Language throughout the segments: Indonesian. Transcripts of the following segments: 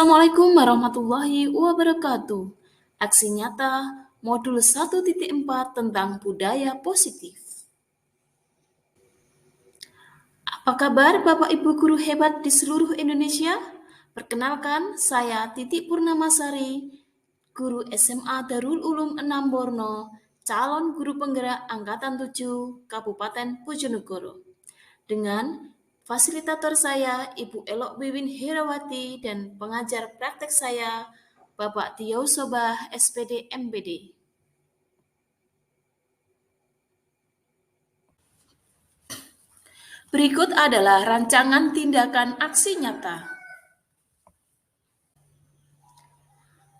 Assalamualaikum warahmatullahi wabarakatuh. Aksi nyata modul 1.4 tentang budaya positif. Apa kabar Bapak Ibu guru hebat di seluruh Indonesia? Perkenalkan, saya Titi Purnamasari, guru SMA Darul Ulum 6 Borno, calon guru penggerak Angkatan 7 Kabupaten Bojonegoro. Dengan fasilitator saya, Ibu Elok Wiwin Herawati, dan pengajar praktek saya, Bapak Tio Sobah, SPD MPD. Berikut adalah rancangan tindakan aksi nyata.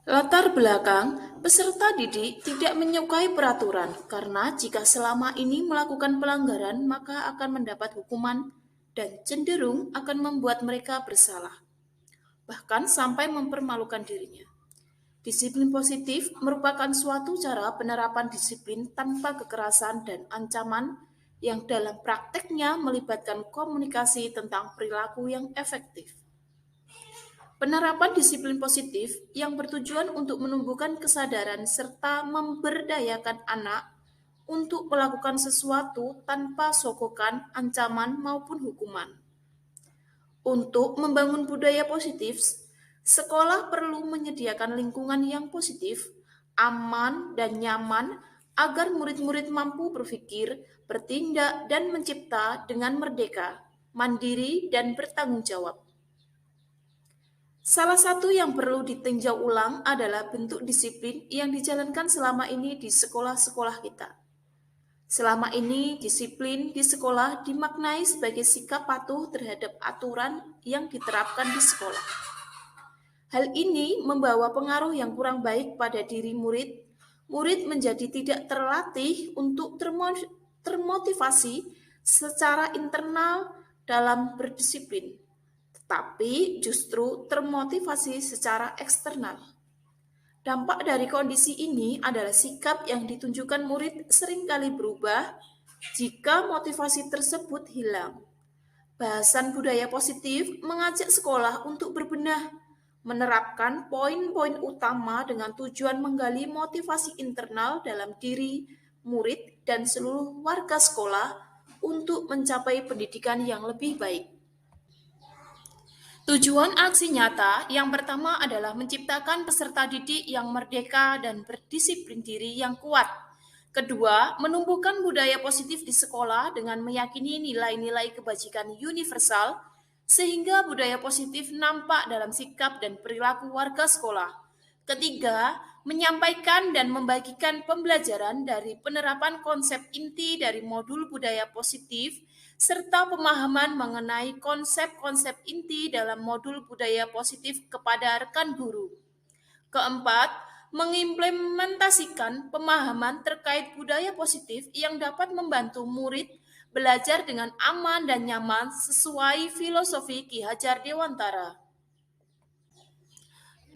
Latar belakang, peserta didik tidak menyukai peraturan karena jika selama ini melakukan pelanggaran maka akan mendapat hukuman dan cenderung akan membuat mereka bersalah, bahkan sampai mempermalukan dirinya. Disiplin positif merupakan suatu cara penerapan disiplin tanpa kekerasan dan ancaman yang dalam prakteknya melibatkan komunikasi tentang perilaku yang efektif. Penerapan disiplin positif yang bertujuan untuk menumbuhkan kesadaran serta memberdayakan anak untuk melakukan sesuatu tanpa sokokan, ancaman, maupun hukuman. Untuk membangun budaya positif, sekolah perlu menyediakan lingkungan yang positif, aman, dan nyaman agar murid-murid mampu berpikir, bertindak, dan mencipta dengan merdeka, mandiri, dan bertanggung jawab. Salah satu yang perlu ditinjau ulang adalah bentuk disiplin yang dijalankan selama ini di sekolah-sekolah kita. Selama ini, disiplin di sekolah dimaknai sebagai sikap patuh terhadap aturan yang diterapkan di sekolah. Hal ini membawa pengaruh yang kurang baik pada diri murid. Murid menjadi tidak terlatih untuk termotivasi secara internal dalam berdisiplin, tetapi justru termotivasi secara eksternal. Dampak dari kondisi ini adalah sikap yang ditunjukkan murid seringkali berubah jika motivasi tersebut hilang. Bahasan budaya positif mengajak sekolah untuk berbenah, menerapkan poin-poin utama dengan tujuan menggali motivasi internal dalam diri murid dan seluruh warga sekolah untuk mencapai pendidikan yang lebih baik. Tujuan aksi nyata yang pertama adalah menciptakan peserta didik yang merdeka dan berdisiplin diri yang kuat. Kedua, menumbuhkan budaya positif di sekolah dengan meyakini nilai-nilai kebajikan universal, sehingga budaya positif nampak dalam sikap dan perilaku warga sekolah. Ketiga, menyampaikan dan membagikan pembelajaran dari penerapan konsep inti dari modul budaya positif serta pemahaman mengenai konsep-konsep inti dalam modul budaya positif kepada rekan guru. Keempat, mengimplementasikan pemahaman terkait budaya positif yang dapat membantu murid belajar dengan aman dan nyaman sesuai filosofi Ki Hajar Dewantara.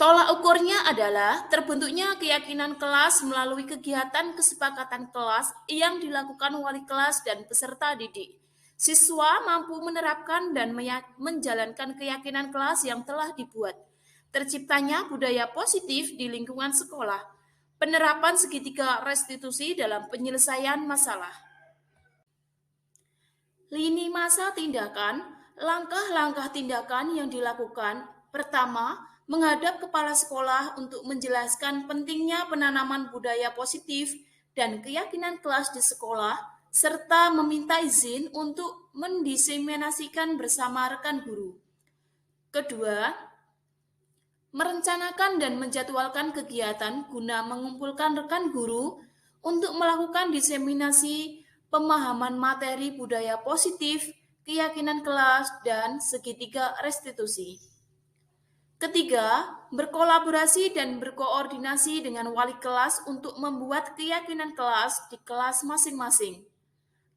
Tolak ukurnya adalah terbentuknya keyakinan kelas melalui kegiatan kesepakatan kelas yang dilakukan wali kelas dan peserta didik. Siswa mampu menerapkan dan menjalankan keyakinan kelas yang telah dibuat. Terciptanya budaya positif di lingkungan sekolah. Penerapan segitiga restitusi dalam penyelesaian masalah. Lini masa tindakan, langkah-langkah tindakan yang dilakukan. Pertama, menghadap kepala sekolah untuk menjelaskan pentingnya penanaman budaya positif dan keyakinan kelas di sekolah, serta meminta izin untuk mendiseminasikan bersama rekan guru. Kedua, merencanakan dan menjadwalkan kegiatan guna mengumpulkan rekan guru untuk melakukan diseminasi pemahaman materi budaya positif, keyakinan kelas, dan segitiga restitusi. Ketiga, berkolaborasi dan berkoordinasi dengan wali kelas untuk membuat keyakinan kelas di kelas masing-masing.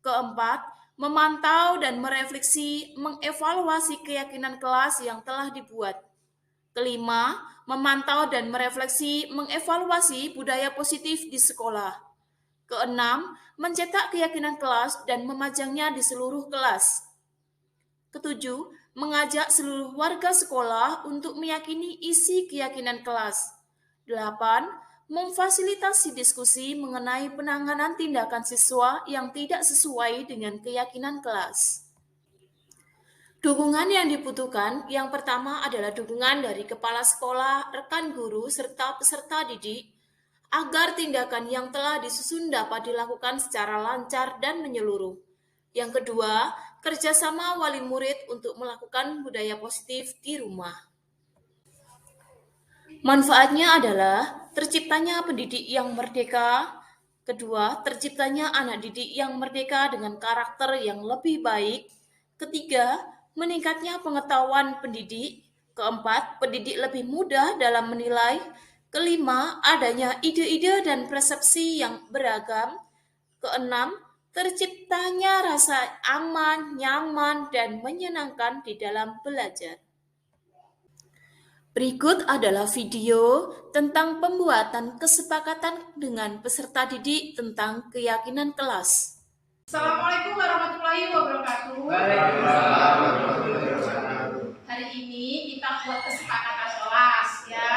Keempat, memantau dan merefleksi, mengevaluasi keyakinan kelas yang telah dibuat. Kelima, memantau dan merefleksi, mengevaluasi budaya positif di sekolah. Keenam, mencetak keyakinan kelas dan memajangnya di seluruh kelas. Ketujuh, Mengajak seluruh warga sekolah untuk meyakini isi keyakinan kelas. 8. Memfasilitasi diskusi mengenai penanganan tindakan siswa yang tidak sesuai dengan keyakinan kelas. Dukungan yang dibutuhkan yang pertama adalah dukungan dari kepala sekolah, rekan guru, serta peserta didik agar tindakan yang telah disusun dapat dilakukan secara lancar dan menyeluruh. Yang kedua, kerjasama wali murid untuk melakukan budaya positif di rumah. Manfaatnya adalah terciptanya pendidik yang merdeka. Kedua, terciptanya anak didik yang merdeka dengan karakter yang lebih baik. Ketiga, meningkatnya pengetahuan pendidik. Keempat, pendidik lebih mudah dalam menilai. Kelima, adanya ide-ide dan persepsi yang beragam. Keenam, terciptanya rasa aman, nyaman, dan menyenangkan di dalam belajar. Berikut adalah video tentang pembuatan kesepakatan dengan peserta didik tentang keyakinan kelas. Assalamualaikum warahmatullahi wabarakatuh. Hari ini kita buat kesepakatan kelas ya.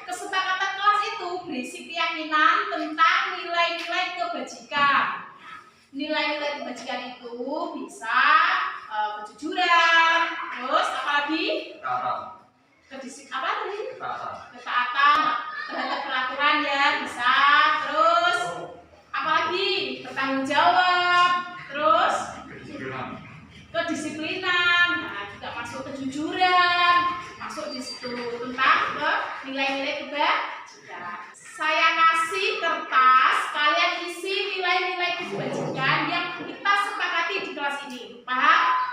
Kesepakatan kelas itu berisi keyakinan tentang nilai-nilai kebajikan. Nilai-nilai kebajikan itu bisa kejujuran, terus apalagi? Ketaatan terhadap peraturan ya bisa, terus apalagi bertanggung jawab, terus kedisiplinan, nah juga masuk kejujuran, masuk di situ tentang nilai-nilai kebajikan. Saya kasih kertas, kalian isi nilai-nilai kebajikan yang kita sepakati di kelas ini, paham?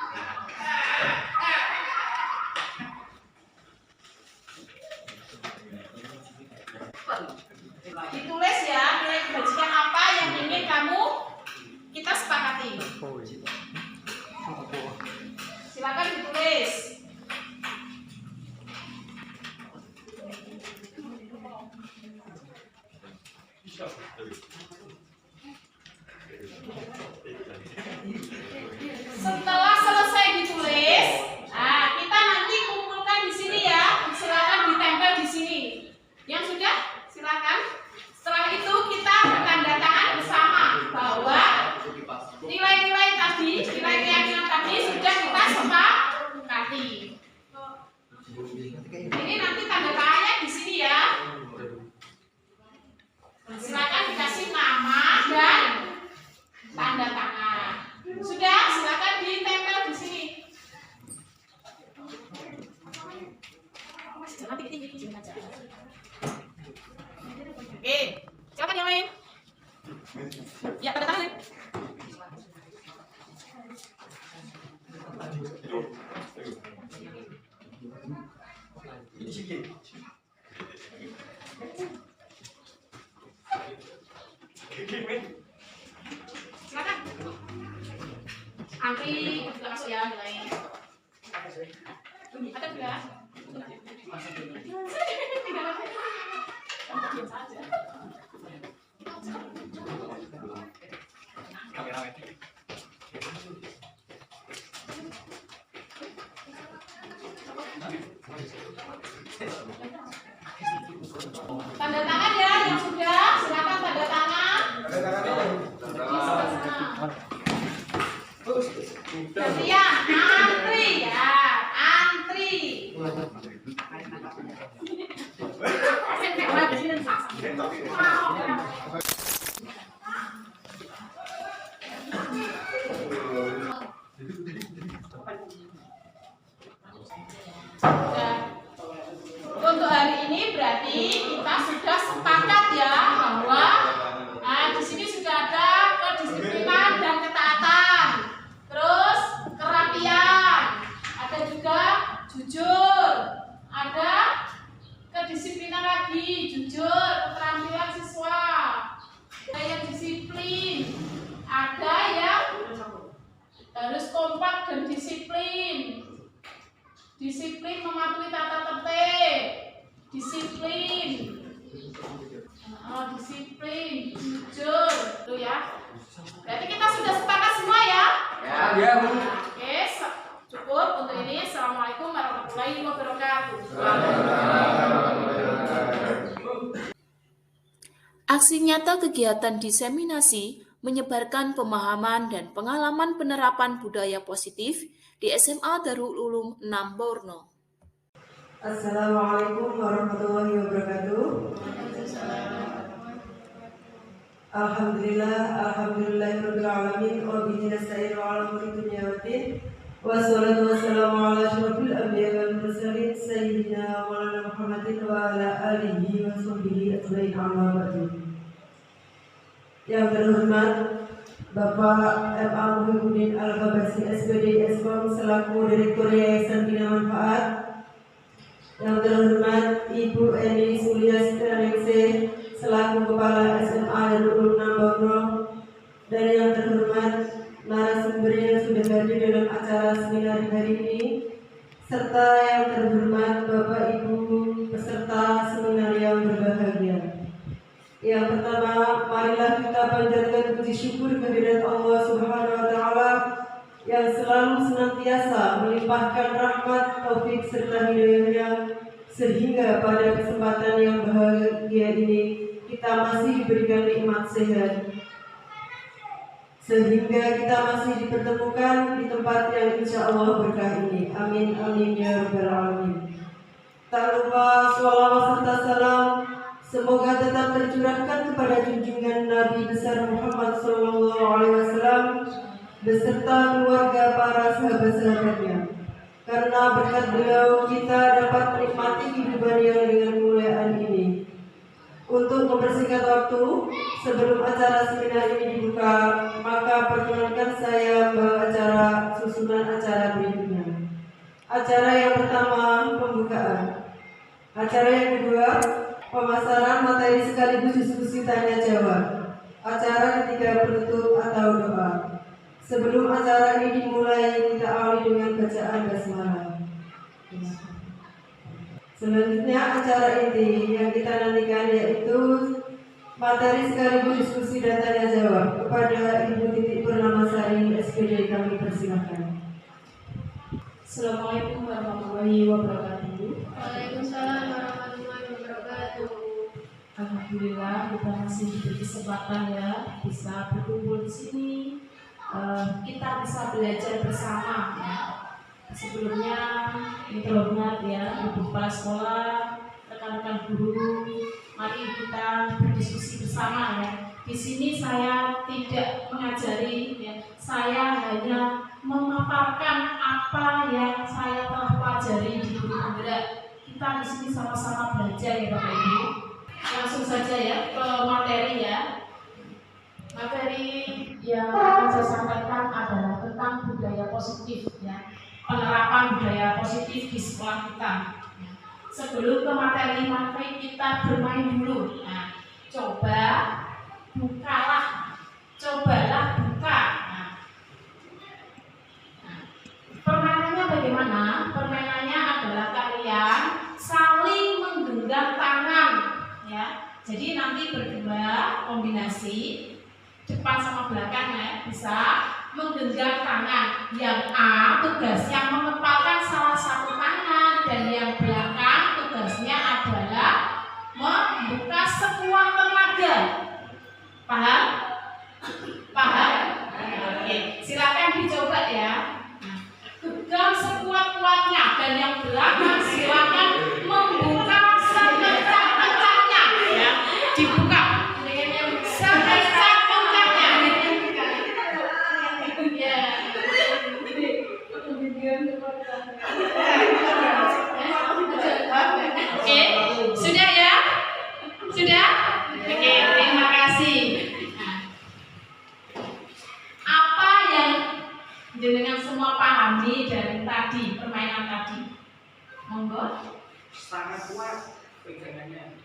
Ditulis ya nilai kebajikan apa yang ingin kita sepakati. Silakan ditulis. Setelah selesai ditulis, nah kita nanti kumpulkan di sini ya. Silakan ditempel di sini. Yang sudah, silakan. Setelah itu kita bertanda tangan bersama bahwa nilai-nilai tadi, nilai keyakinan tadi sudah kita sepakati. Ini nanti tanda tangannya di sini ya. Silakan dikasih nama dan tanda tangan. Sudah, silakan ditempel di sini. Oke, silakan yang lain. Ya, tanda tangan. Silakan. Antri juga masuk ya nilai. Ada juga. Tanda tangan ya yang sudah, silakan tanda tangan. Gantian, antri ya, antri. Untuk hari ini berarti kita sudah sepakat ya bahwa di sini sudah ada kedisiplinan dan ketaatan, terus kerapian, ada juga jujur, ada kedisiplinan lagi, jujur, keterampilan siswa, ada yang disiplin, ada yang harus kompak dan disiplin. Disiplin mematuhi tata tertib, disiplin, disiplin, jujur, itu ya. Berarti kita sudah sepakat semua ya? Ya. Oke, cukup untuk ini. Assalamualaikum. Aksi nyata kegiatan diseminasi menyebarkan pemahaman dan pengalaman penerapan budaya positif di SMA Darul Ulum 6 Borno. Assalamualaikum warahmatullahi wabarakatuh. Alhamdulillahirabbil alamin wa bihi nasta'inu 'ala umuri dunya waddin. Wassalatu wassalamu 'ala asyrofil anbiya'i wal mursalin sayyidina Maulana Muhammadin wa 'ala alihi wa sahbihi ajmain, amma ba'du. Yang terhormat Bapak M.A. Muhyiddin Al-Khabasi SPD Eskom selaku Direktur Yayasan Bina Manfaat. Yang terhormat Ibu Eni Suliastianingsih selaku Kepala SMA Darul Ulum 6 Borno, dan yang terhormat narasumber yang sudah hadir dalam acara seminar hari ini, serta yang terhormat Bapak Ibu peserta seminar yang berbahagia. Yang pertama, marilah kita panjatkan puji syukur kehadirat Allah Subhanahu wa Ta'ala yang selalu senantiasa melimpahkan rahmat, taufik serta hidayahnya, sehingga pada kesempatan yang bahagia ini kita masih diberikan nikmat sehat, sehingga kita masih dipertemukan di tempat yang insya Allah berkah ini. Amin amin ya rabbal alamin. Tak lupa sholawat serta salam semoga tetap tercurahkan kepada junjungan Nabi besar Muhammad SAW beserta keluarga para sahabat-sahabatnya. Karena berkat beliau kita dapat menikmati kehidupan yang dengan kemuliaan ini. Untuk mempersingkat waktu, sebelum acara seminar ini dibuka, maka perkenankan saya membawa acara susunan acara berikutnya. Acara yang pertama, pembukaan. Acara yang kedua, pemasaran materi sekaligus diskusi tanya jawab. Acara ketiga, penutup atau doa. Sebelum acara ini dimulai, kita awali dengan bacaan basmalah. Selanjutnya acara inti yang kita nantikan yaitu materi sekaligus diskusi dan tanya jawab. Kepada Ibu Titik Purnamasari SPD kami persilakan. Assalamualaikum warahmatullahi wabarakatuh. Waalaikumsalam warahmatullahi wabarakatuh. Alhamdulillah kita masih diberi kesempatan ya bisa berkumpul di sini. Kita bisa belajar bersama ya. Sebelumnya ini terhormat ya Ibu Kepala Sekolah, rekan-rekan guru, mari kita berdiskusi bersama ya. Di sini saya tidak mengajari ya, saya hanya memaparkan apa yang saya telah pelajari di guru penggerak. Kita di sini sama-sama belajar ya Bapak Ibu. Langsung saja ya ke materi ya. Materi yang akan saya sampaikan adalah tentang budaya positif ya. Penerapan budaya positif di sekolah kita. Sebelum ke materi kita bermain dulu. Nah, cobalah buka. Permainannya bagaimana? Permainannya adalah kalian saling menggenggam tangan, ya. Jadi nanti berdua kombinasi depan sama belakang ya, bisa menggenggam tangan. Yang A tugasnya mengepalkan salah satu tangan dan yang belakang tugasnya adalah membuka sekuat tenaga. Paham? Paham? Oke, silakan dicoba ya. Genggam sekuat-kuatnya dan yang belakang silakan membuka sekencang-kencangnya ya. Dibuka sekencang-kencangnya. Ya. Oke, sudah ya? Sudah? Oke, terima kasih. Apa yang jenengan semua pahami dari tadi, permainan tadi? Monggo. Sangat kuat pegangannya.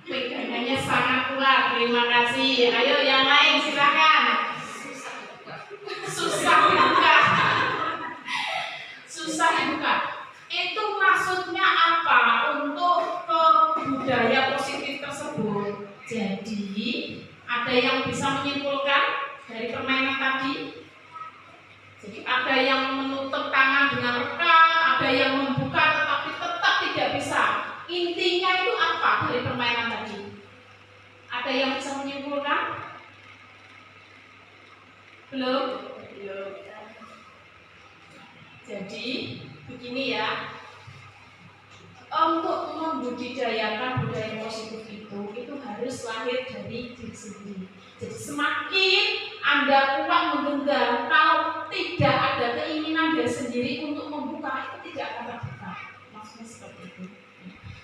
Pegangannya sangat kuat. Terima kasih. Ayo yang lain silakan. Susah dibuka. Susah dibuka. Itu maksudnya apa untuk ke budaya positif tersebut? Jadi ada yang bisa menyimpulkan dari permainan tadi? Jadi ada yang menutup tangan dengan rekat, ada yang membuka tetapi tetap tidak bisa. Intinya itu apa dari permainan tadi? Ada yang bisa menyimpulkan? Belum? Belum. Jadi begini ya, untuk membudidayakan budaya positif itu harus lahir dari diri sendiri. Jadi semakin Anda kuat menggenggam, kalau tidak ada keinginan dari sendiri untuk membuka, itu tidak akan terbuka. Maksudnya seperti itu.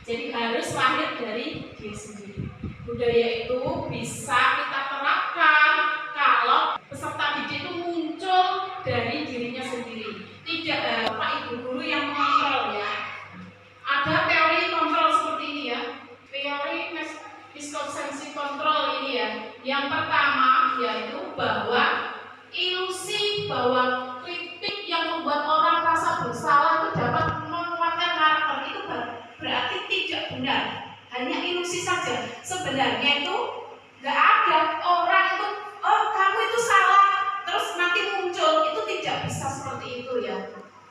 Jadi harus lahir dari diri sendiri. Budaya itu bisa kita terapkan kalau peserta didik itu muncul dari dirinya sendiri. Tidak Bapak Ibu guru yang mengontrol ya. Ada teori kontrol seperti ini ya. Teori misconception kontrol ini ya. Yang pertama yaitu bahwa ilusi bahwa kritik yang membuat orang merasa bersalah itu dapat menguatkan karakter itu berarti tidak benar. Hanya ilusi saja. Sebenarnya itu nggak ada orang itu, oh kamu itu salah, terus nanti muncul, itu tidak bisa seperti itu ya.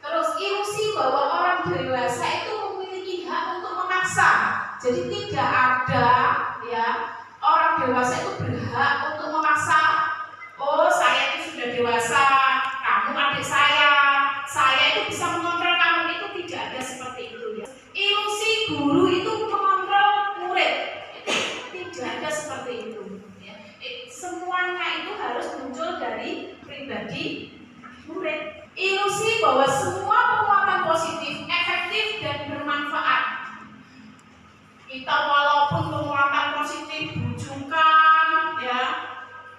Terus ilusi bahwa orang dewasa itu memiliki hak untuk memaksa. Jadi tidak ada ya orang dewasa itu berhak untuk memaksa. Oh saya itu sudah dewasa, kamu adik saya itu bisa mengontrol kamu, itu tidak ada seperti itu ya. Ilusi guru itu mengontrol murid, itu tidak ada seperti itu ya. Semuanya itu harus muncul dari pribadi murid. Ilusi bahwa semua penguatan positif efektif dan bermanfaat. Kita walaupun penguatan positif bujukan ya,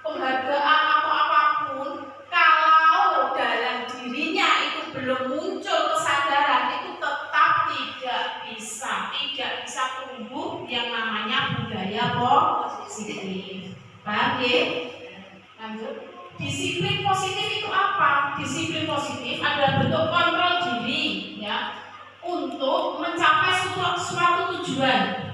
penghargaan atau apapun, kalau dalam dirinya itu belum muncul kesadaran, itu tetap tidak bisa tumbuh yang namanya budaya positif. Paham ya? Lanjut. Disiplin positif itu apa? Disiplin positif adalah bentuk kontrol diri ya untuk mencapai suatu tujuan.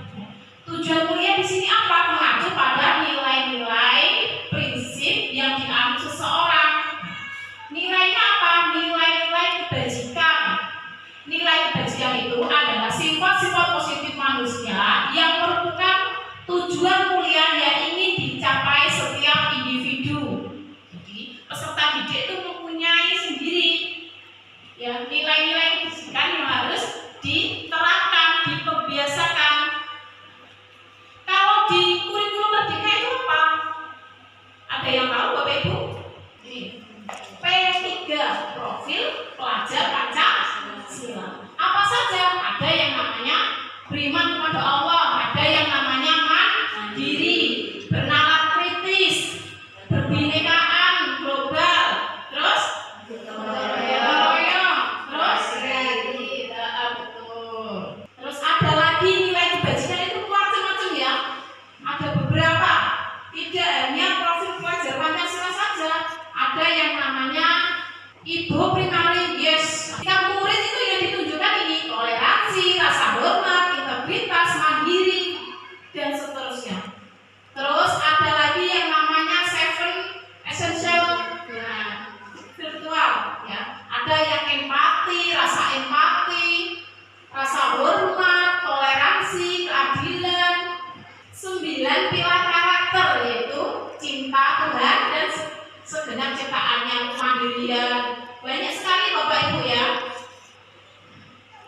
Tujuan mulia di sini apa? Mengacu pada nilai-nilai prinsip yang dianut seseorang. Nilainya apa? Nilai-nilai kebajikan. Nilai kebajikan itu adalah sifat-sifat positif manusia yang merupakan tujuan mulia yang ingin dicapai setiap individu. Peserta didik itu mempunyai sendiri ya nilai-nilai kebajikan yang harus diterapkan, dibiasakan. Kalau di kurikulum merdeka itu apa? Ada yang tahu Bapak Ibu? P3 profil pelajar Pancasila. Apa saja? Ada yang namanya beriman kepada Allah, ada yang namanya mandiri, bernalar kritis, berbinekaan global, terus terus ada lagi nilai kebajikan itu macam-macam ya. Ada beberapa, tidak hanya profil pelajar Pancasila saja. Ada yang namanya Ibu Primary, yes. Sikap murid itu yang ditunjukkan ini toleransi, rasa hormat, integritas, mandiri, dan seterusnya. Terus ada lagi yang namanya 7 essential virtual ya. Ada yang empati, rasa hormat, toleransi, keadilan. 9 pilar karakter yaitu cinta Tuhan dan segenap ciptaannya, kemandirian. Banyak sekali Bapak Ibu ya.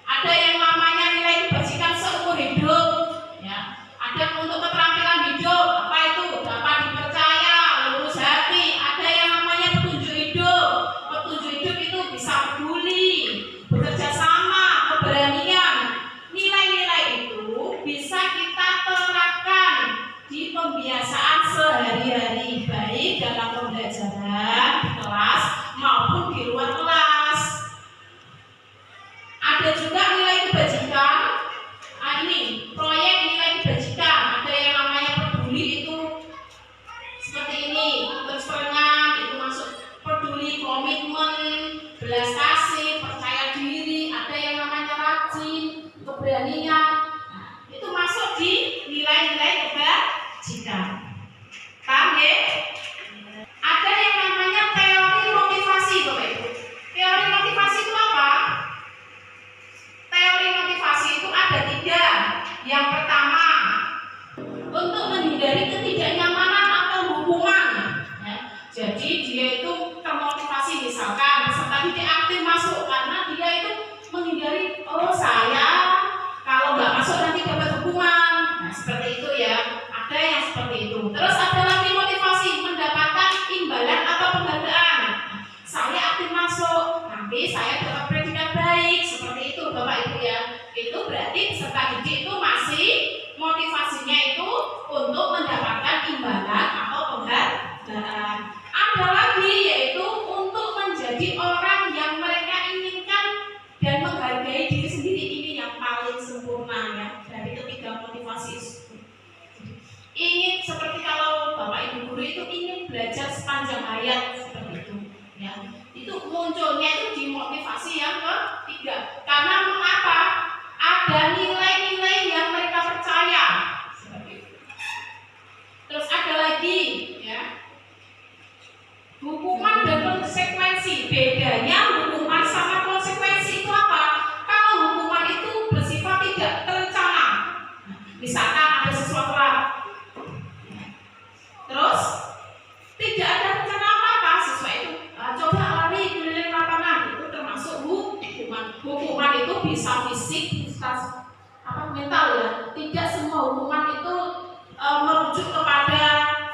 Ada yang namanya nilai kebajikan seumur hidup ya. Ada untuk keterampilan hidup, apa itu? Dapat dipercaya, lurus hati. Ada yang namanya petunjuk hidup. Petunjuk hidup itu bisa peduli, bekerja sama, keberanian. Nilai-nilai itu bisa kita terapkan di pembiasaan sehari-hari, baik dalam pembelajaran di kelas maupun di luar kelas. Ada juga nilai kebajikan. Ini proyek nilai kebajikan. Ada yang namanya peduli itu seperti ini, bersemangat itu masuk peduli, komitmen, belas kasih, percaya diri. Ada yang namanya rajin, keberanian. Itu masuk di nilai-nilai kebajikan. Paham ya? Ada yang namanya teori motivasi Bapak Ibu. Teori motivasi itu apa? Teori motivasi itu ada 3. Yang pertama, untuk menghindari ketidaknyamanan atau hukuman ya. Jadi dia itu ini saya dapat predikat baik, seperti itu Bapak Ibu ya. Itu berarti peserta didik itu masih motivasinya itu untuk mendapatkan imbalan atau penghargaan. Ada lagi yaitu untuk menjadi orang yang mereka inginkan dan menghargai diri sendiri, ini yang paling sempurna ya dari ketiga motivasi itu. Ingin seperti kalau Bapak Ibu guru itu ingin belajar sepanjang hayat seperti itu ya. Itu munculnya itu di motivasi yang ketiga. Karena mengapa? Ada nilai-nilai yang mereka percaya seperti itu. Terus ada lagi ya, hukuman dan konsekuensi. Bedanya hukuman sama konsekuensi itu apa? Kalau hukuman itu bersifat tidak terencana, misalkan ada sesuatu terus tidak ada rencana apa-apa, siswa itu coba lari keliling lapangan, itu termasuk hukuman. Hukuman itu bisa fisik, bisa mental ya. Tidak semua hukuman itu merujuk kepada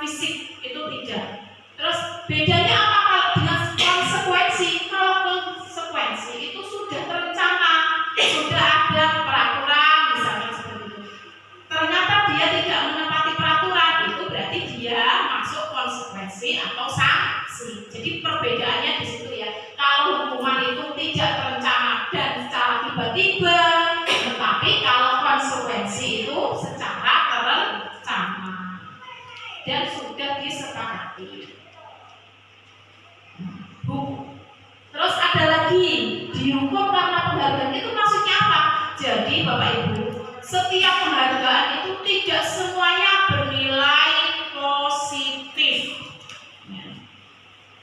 fisik, itu tidak. Terus bedanya apa kalau dengan konsekuensi? Kalau konsekuensi itu sudah terencana, sudah ada peraturan misalnya seperti itu. Ternyata dia tidak menepati peraturan, itu berarti dia masuk konsekuensi atau sanksi. Jadi perbedaannya di situ ya. Kalau hukuman itu tidak terencana dan secara tiba-tiba, tetapi kalau konsekuensi itu secara terencana dan sudah disepakati. Terus ada lagi, dihukum karena penghargaan itu maksudnya apa? Jadi Bapak Ibu, setiap penghargaan itu tidak semuanya bernilai positif.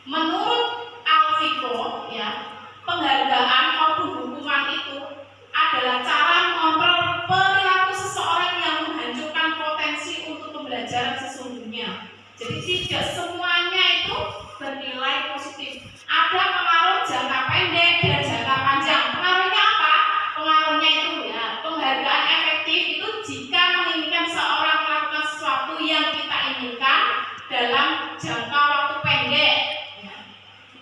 Menurut Alfiko ya, penghargaan maupun hukuman itu adalah cara mengontrol perilaku seseorang yang menghancurkan potensi untuk pembelajaran sesungguhnya. Jadi tidak semuanya itu bernilai positif. Ada pengaruh jangka pendek dan jangka panjang. Pengaruhnya apa? Pengaruhnya itu ya, penghargaan efektif itu jika menginginkan seorang melakukan sesuatu yang kita inginkan dalam jangka waktu pendek.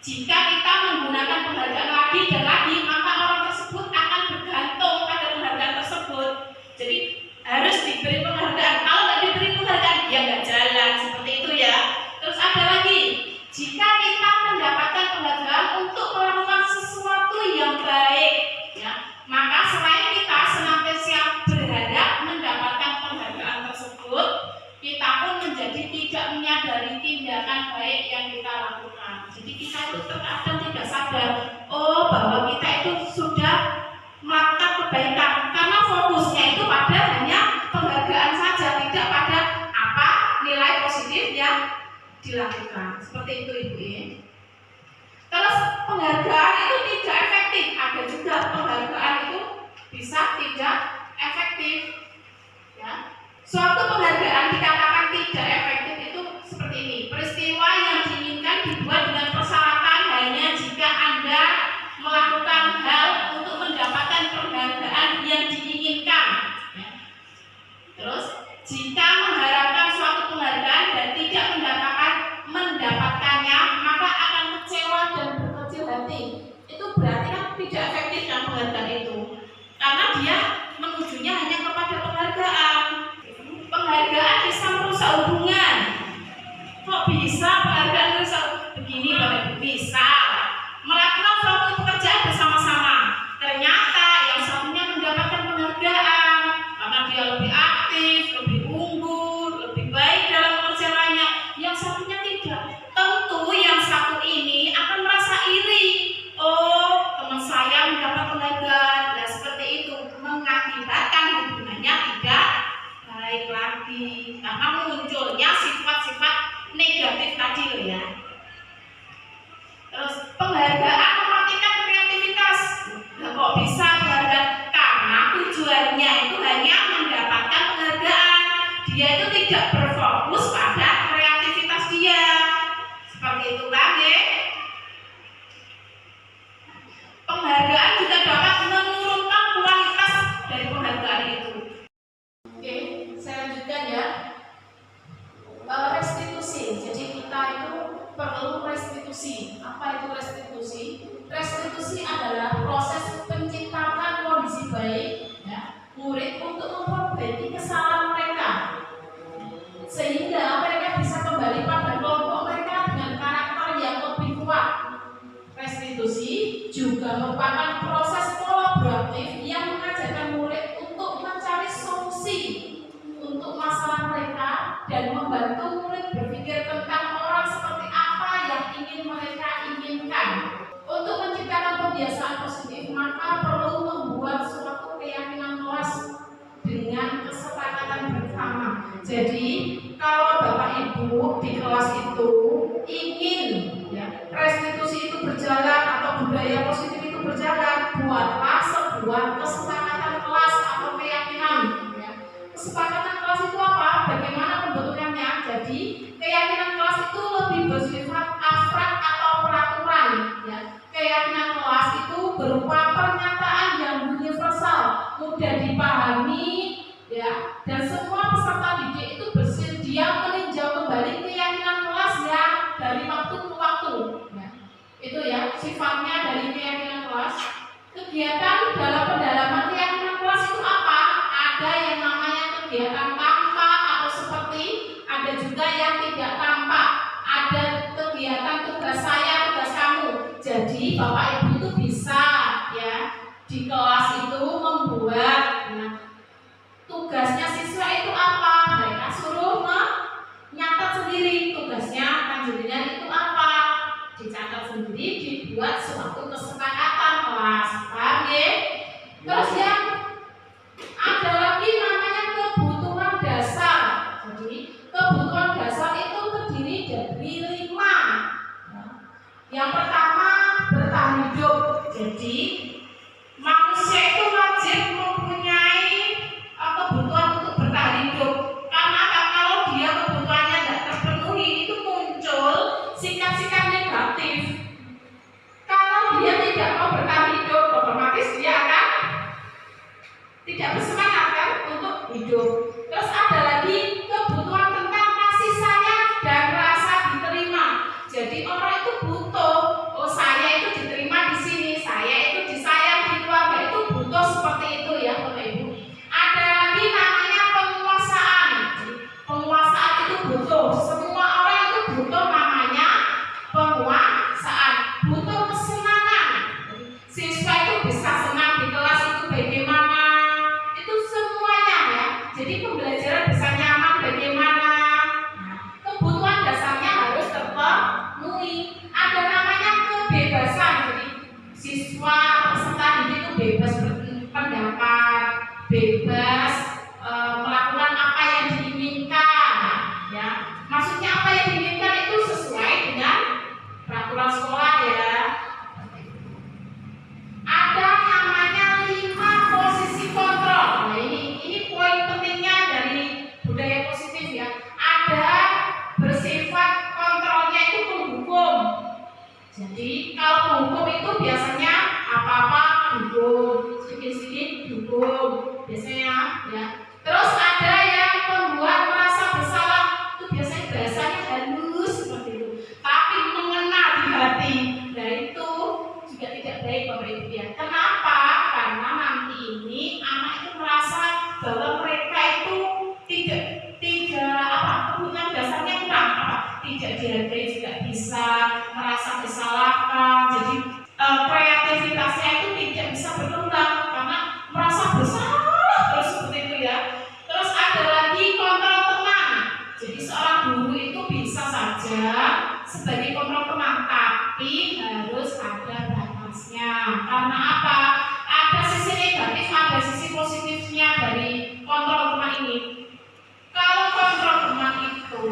Jika kita menggunakan penghargaan lagi dan lagi, maka orang tersebut akan bergantung pada penghargaan tersebut. Jadi harus diberi penghargaan. Kalau nggak diberi penghargaan, ya nggak jalan seperti itu ya. Terus ada lagi, jika kita mendapatkan penghargaan untuk melakukan sesuatu yang baik, ya, maka selain kita senantiasa berharap mendapatkan penghargaan tersebut, kita pun menjadi tidak menyadari tindakan baik yang kita lakukan. Jadi kita itu terkadang tidak sadar, oh bahwa kita itu sudah melakukan kebaikan, karena fokusnya itu pada hanya penghargaan saja, tidak pada apa nilai positif yang dilakukan. Seperti itu Ibu ya. Terus penghargaan itu tidak efektif, ada juga penghargaan itu bisa tidak efektif. Ya. Suatu penghargaan dikatakan tidak efektif itu seperti ini. Peristiwa yang diinginkan dibuat dengan persyaratan hanya jika Anda melakukan hal untuk mendapatkan penghargaan yang diinginkan. Ya. Terus jika mengharapkan suatu penghargaan dan tidak mendapatkannya, maka akan kecewa dan berkecil hati. Itu berarti kan tidak efektif kan penghargaan itu, karena dia menujunya hanya kepada penghargaan. Penghargaan bisa merusak hubungan. Kok bisa penghargaan merusak? Begini Bapak Ibu, bisa melakukan suatu pekerjaan bersama-sama. Ternyata yang satunya mendapatkan penghargaan karena dia lebih aktif, lebih unggul, lebih baik dalam pekerjaannya. Yang satunya tidak. Tentu yang satu ini akan merasa iri. Oh, teman saya mendapat penghargaan. Dan seperti itu mengakibatkan hubungannya tidak baik lagi karena munculnya sifat-sifat negatif tadi loh ya. Terus penghargaan mematikan kreativitas. Nah, kok bisa penghargaan? Karena tujuannya itu hanya mendapatkan penghargaan. Dia itu tidak berfokus pada kreativitas dia. Seperti itu kan ya. Penghargaan juga dapat menurunkan kualitas dari penghargaan itu. Oke, saya lanjutkan ya. Restitusi. Jadi kita itu perlu restitusi. Apa itu restitusi? Restitusi adalah sehingga mereka bisa kembali pada kelompok mereka dengan karakter yang lebih kuat. Restitusi juga merupakan proses kolaboratif yang mengajarkan murid untuk mencari solusi untuk masalah mereka dan membantu murid berpikir tentang orang seperti apa yang ingin mereka inginkan. Untuk menciptakan kebiasaan positif, maka perlu membuat suatu keyakinan kelas dengan kesepakatan bersama. Jadi, kalau Bapak Ibu di kelas itu ingin restitusi itu berjalan atau budaya positif itu berjalan, buatlah sebuah kesepakatan kelas atau keyakinan. Kesepakatan kelas itu apa? Bagaimana pembentukannya? Jadi, keyakinan kelas itu lebih bersifat abstrak atau peraturan. Keyakinan kelas itu berupa pernyataan yang universal, mudah dipahami, dan semua peserta didik itu bersedia meninjau kembali keyakinan kelas dari waktu ke waktu. Itu sifatnya dari keyakinan kelas. Kegiatan dalam pendalaman keyakinan kelas itu apa? Ada yang namanya kegiatan tampak atau seperti, ada juga yang tidak tampak. Ada kegiatan tugas saya, tugas kamu. Jadi Bapak Ibu itu bisa di kelas itu membuat tugasnya siswa itu apa? Mereka suruh menyatat sendiri tugasnya jadinya itu apa? Dicatat sendiri, dibuat suatu kesepakatan kelas. Paham ya? Terus yang ada lagi namanya kebutuhan dasar. Jadi kebutuhan dasar itu terdiri dari 5. Yang pertama, bertahan hidup. Jadi manusia itu wajib mempunyai kebutuhan untuk bertahan hidup. Karena kalau dia kebutuhannya tidak terpenuhi, itu muncul sikap-sikap negatif. Kalau dia tidak mau bertahan hidup, otomatis dia akan tidak bersemangat kan untuk hidup. Terus ada lagi kebutuhan tentang kasih sayang dan rasa diterima. Jadi orang itu butuh, saya itu diterima di sini, saya itu disayang di keluarga, itu butuh seperti itu Bapak Ibu. Ada lagi namanya penguasaan. Penguasaan itu butuh. Semua orang itu butuh namanya penguasaan. Butuh kesenangan. Siswa itu bisa senang di kelas itu bagaimana? Itu semuanya Jadi pembelajaran bisa nyaman bagaimana? Kebutuhan dasarnya harus terpenuhi. Ada namanya kebebasan. Jadi siswa peserta didik itu bebas berpendapat, bebas melakukan apa yang diinginkan. Maksudnya apa yang diinginkan itu sesuai dengan peraturan sekolah Ada namanya 5 posisi kontrol. Nah ini poin pentingnya dari budaya positif Ada bersifat kontrolnya itu penghukum. Jadi kalau penghukum itu biasanya apa-apa dihukum, sedikit-sedikit dihukum biasanya Terus ada yang membuat merasa bersalah, itu biasanya bahasanya halus seperti itu, tapi mengena di hati. Nah itu juga tidak baik Bapak Ibu Kenapa? Karena nanti ini anak itu merasa bahwa mereka itu tidak kebutuhan dasarnya kurang, tidak dihargai juga bisa merasa disalahkan. Jadi kreativitasnya itu tidak bisa berkembang karena merasa bersalah terus seperti itu Terus ada lagi kontrol teman. Jadi seorang guru itu bisa saja sebagai kontrol teman, tapi harus ada batasnya. Karena apa? Ada sisi negatif, ada sisi positifnya dari kontrol teman ini. Kalau kontrol teman itu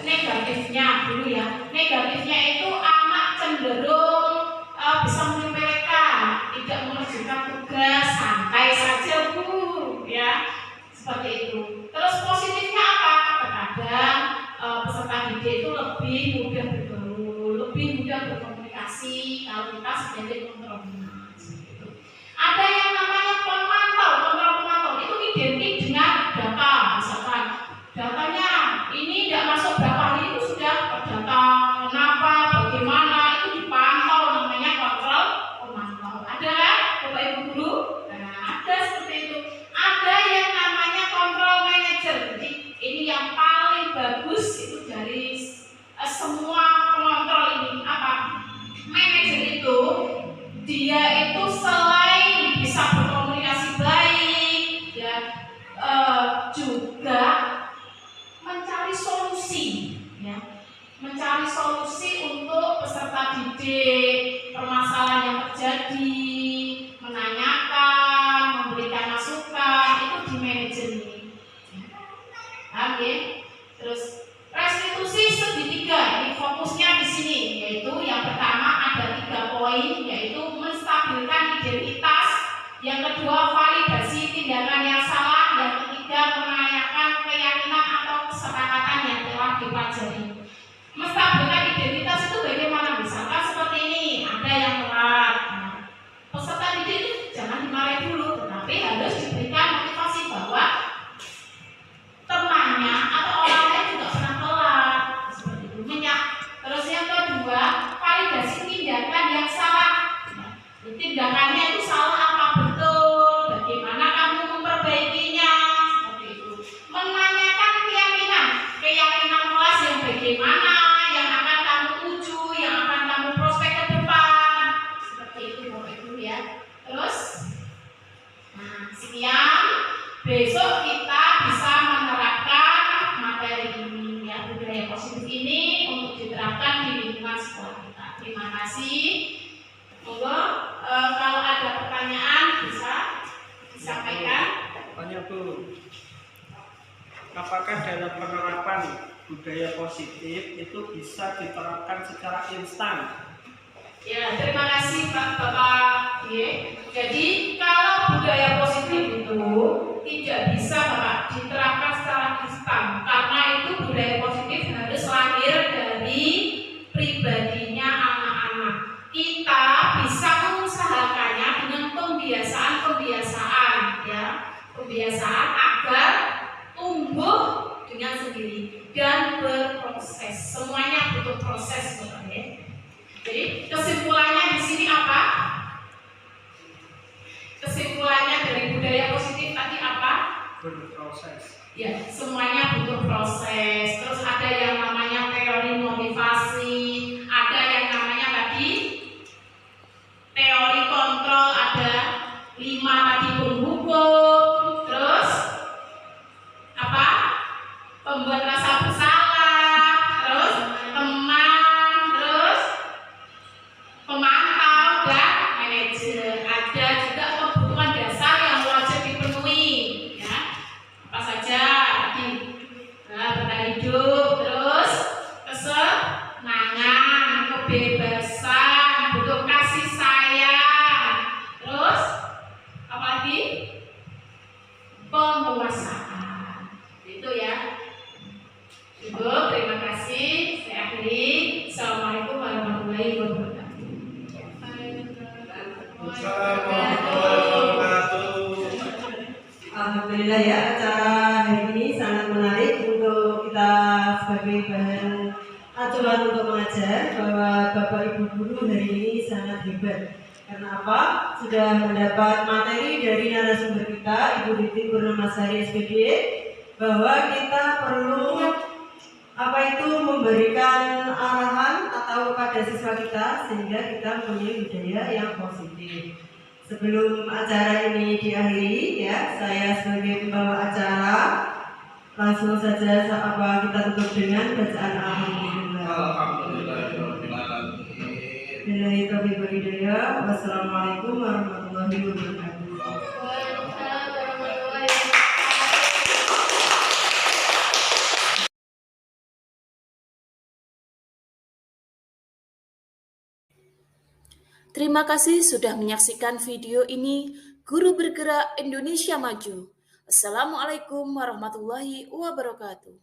negatifnya dulu negatifnya itu anak cenderung bisa menyepelekan, tidak mengerjakan tugas, santai saja Bu seperti itu. Terus positifnya apa? Terkadang peserta didik itu lebih mudah bergaul, lebih mudah berkomunikasi kalau kita sebagai kontrol teman. Ada yang namanya pemantau. Kontrol pemantau itu identik dengan data. Misalkan datanya ini tidak masuk berapa hari itu sudah terdata, kenapa, bagaimana, itu dipantau, namanya kontrol pemantau. Ada Bapak Ibu guru? Ada seperti itu. Ada yang namanya kontrol manajer. Jadi ini yang paling bagus itu dari semua pengontrol ini apa? Manajer itu dia itu selain bisa berkomunikasi baik, ya juga mencari solusi, ya, mencari solusi untuk peserta didik, permasalahan yang terjadi, menanyakan, memberikan masukan, itu di manajer ini. Oke, terus restitusi segitiga, ini fokusnya di sini, yaitu yang pertama ada 3 poin, yaitu menstabilkan identitas, yang kedua validasi tindakan yang salah, yang ketiga menanyakan keyakinan atau kesepakatan yang telah dipelajari. Menstabilkan identitas itu bagaimana? Misalkan seperti ini, ada yang telat. Nah, peserta didik itu jangan dimarahi dulu, tetapi harus diberikan motivasi bahwa temannya atau orang lain juga pernah telat, seperti itu. Terus yang kedua, validasi tindakan yang salah. Nah, tindakannya itu salah apa betul? Bagaimana kamu memperbaikinya? Seperti itu. Menanyakan keyakinan kelas yang bagaimana, yang akan kamu tuju, yang akan kamu prospek ke depan. Seperti itu, Bapak Ibu ya. Terus, nah sekian. Besok kita bisa menerapkan materi ini, ya, budaya positif ini untuk diterapkan di lingkungan sekolah kita. Terima kasih. Monggo kalau ada pertanyaan bisa disampaikan. Tanya Bu, apakah dalam penerapan budaya positif itu bisa diterapkan secara instan? Ya, terima kasih Bapak. Jadi kalau budaya positif itu tidak bisa Bapak diterapkan secara instan, karena itu budaya positif harus lahir dari pribadinya anak-anak. Kita bisa mengusahakannya dengan pembiasaan, ya, pembiasaan agar tumbuh dengan sendiri dan berproses. Semuanya butuh proses, Bapak ya. Jadi kesimpulannya di sini apa? Kesimpulannya dari budaya positif tadi apa? Berproses. Ya, semuanya butuh proses. Terus ada yang namanya teori motivasi, ada yang namanya tadi teori kontrol, ada 5 tadi penghukum, terus apa? Pembuat rasa bersalah, terus teman, terus pemantau dan manajer. Ada juga kebutuhan dasar yang wajib dipenuhi, ya. Apa saja tadi? Bertahan hidup, terus kesenangan, kebebasan, butuh kasih sayang, terus apa lagi? Penguasaan. Itu ya. Ibu, terima kasih. Saya akhiri. Assalamualaikum warahmatullahi wabarakatuh. Alhamdulillah ya, acara hari ini sangat menarik untuk kita sebagai bahan acuan untuk mengajar, bahwa Bapak Ibu guru hari ini sangat hebat. Karena apa? Sudah mendapat materi dari narasumber kita, Ibu Titi Purnamasari SPD, bahwa kita perlu memberikan arahan atau kepada siswa kita sehingga kita mempunyai budaya yang positif. Sebelum acara ini diakhiri, ya, saya sebagai pembawa acara langsung saja kita tutup dengan bacaan alhamdulillah. Billahi taufiq wal hidayah. Wassalamualaikum warahmatullahi wabarakatuh. Waalaikumsalam warahmatullahi wabarakatuh. Terima kasih sudah menyaksikan video ini. Guru Bergerak Indonesia Maju. Assalamualaikum warahmatullahi wabarakatuh.